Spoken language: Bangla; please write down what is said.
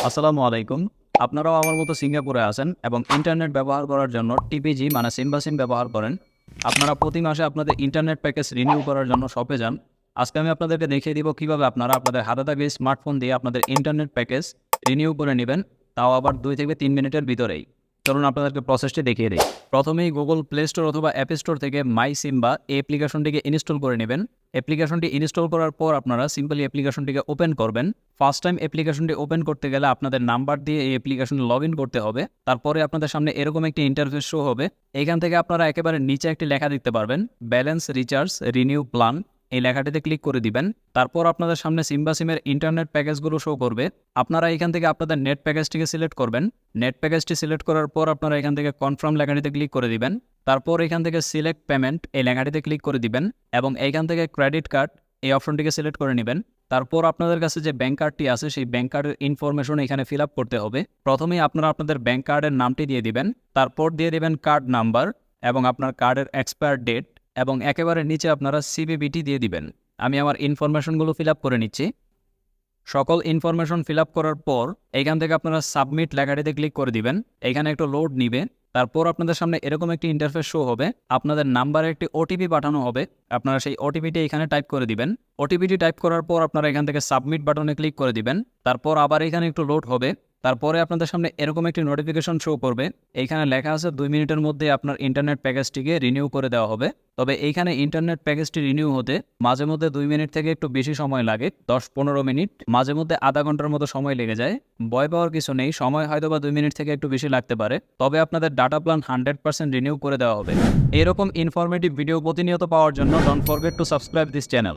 আসসালামু আলাইকুম। আপনারাও আমার মতো সিঙ্গাপুরে আছেন এবং ইন্টারনেট ব্যবহার করার জন্য টিপিজি মানে সিম্বা সিম ব্যবহার করেন। আপনারা প্রতি মাসে আপনাদের ইন্টারনেট প্যাকেজ রিনিউ করার জন্য শপে যান। আজকে আমি আপনাদেরকে দেখিয়ে দিব কিভাবে আপনারা আপনাদের হাতে থাকা স্মার্টফোন দিয়ে আপনাদের ইন্টারনেট প্যাকেজ রিনিউ করে নেবেন, তাও আবার 2 থেকে 3 মিনিটের ভিতরেই। চলুন আপনাদেরকে প্রসেসটি দেখিয়ে দিই। প্রথমেই গুগল প্লে স্টোর অথবা অ্যাপ স্টোর থেকে মাই সিম্বা এই অ্যাপ্লিকেশনটিকে ইনস্টল করে নেবেন। অ্যাপ্লিকেশনটি ইনস্টল করার পর আপনারা সিম্পলি অ্যাপ্লিকেশনটিকে ওপেন করবেন। ফার্স্ট টাইম অ্যাপ্লিকেশনটি ওপেন করতে গেলে আপনাদের নাম্বার দিয়ে এই অ্যাপ্লিকেশনে লগ ইন করতে হবে। তারপরে আপনাদের সামনে এরকম একটি ইন্টারফেস শো হবে। এখান থেকে আপনারা একেবারে নিচে একটি লেখা দেখতে পারবেন, ব্যালেন্স রিচার্জ রিনিউ প্ল্যান। এই লেখাটিতে ক্লিক করে দিবেন। তারপর আপনাদের সামনে সিম্বা সিমের ইন্টারনেট প্যাকেজগুলো শো করবে। আপনারা এখান থেকে আপনাদের নেট প্যাকেজটিকে সিলেক্ট করবেন। নেট প্যাকেজটি সিলেক্ট করার পর আপনারা এখান থেকে কনফার্ম লেখাটিতে ক্লিক করে দিবেন। তারপর এখান থেকে সিলেক্ট পেমেন্ট এই লেখাটিতে ক্লিক করে দিবেন এবং এইখান থেকে ক্রেডিট কার্ড এই অপশনটিকে সিলেক্ট করে নেবেন। তারপর আপনাদের কাছে যে ব্যাংক কার্ডটি আছে সেই ব্যাংক কার্ডের ইনফরমেশন এখানে ফিল আপ করতে হবে। প্রথমেই আপনারা আপনাদের ব্যাংক কার্ডের নামটি দিয়ে দিবেন, তারপর দিয়ে দিবেন কার্ড নাম্বার এবং আপনার কার্ডের এক্সপায়ার ডেট এবং একেবারে নিচে আপনারা সিভিভিটি দিয়ে দিবেন। আমি আমার ইনফরমেশনগুলো ফিল আপ করে নিচ্ছি। সকল ইনফরমেশন ফিল আপ করার পর এখান থেকে আপনারা সাবমিট লেখাটিতে ক্লিক করে দিবেন। এখানে একটু লোড নিবে। তারপর আপনাদের সামনে এরকম একটি ইন্টারফেস শো হবে। আপনাদের নাম্বারে একটি ওটিপি পাঠানো হবে। আপনারা সেই ওটিপিটি এখানে টাইপ করে দিবেন। ওটিপিটি টাইপ করার পর আপনারা এখান থেকে সাবমিট বাটনে ক্লিক করে দিবেন। তারপর আবার এখানে একটু লোড হবে। তারপরে আপনাদের সামনে এরকম একটি নোটিফিকেশন শো করবে। এইখানে লেখা আছে 2 মিনিটের মধ্যে আপনার ইন্টারনেট প্যাকেজটিকে রিনিউ করে দেওয়া হবে। তবে এইখানে ইন্টারনেট প্যাকেজটি রিনিউ হতে মাঝে মধ্যে 2 মিনিট থেকে একটু বেশি সময় লাগে, 10-15 মিনিট, মাঝে মধ্যে আধা ঘন্টার মতো সময় লেগে যায়। ভয় পাওয়ার কিছু নেই, সময় হয়তো বা 2 মিনিট থেকে একটু বেশি লাগতে পারে। তবে আপনাদের ডাটা প্ল্যান 100% রিনিউ করে দেওয়া হবে। এরকম ইনফরমেটিভ ভিডিও প্রতিনিয়ত পাওয়ার জন্য don't forget to subscribe this channel.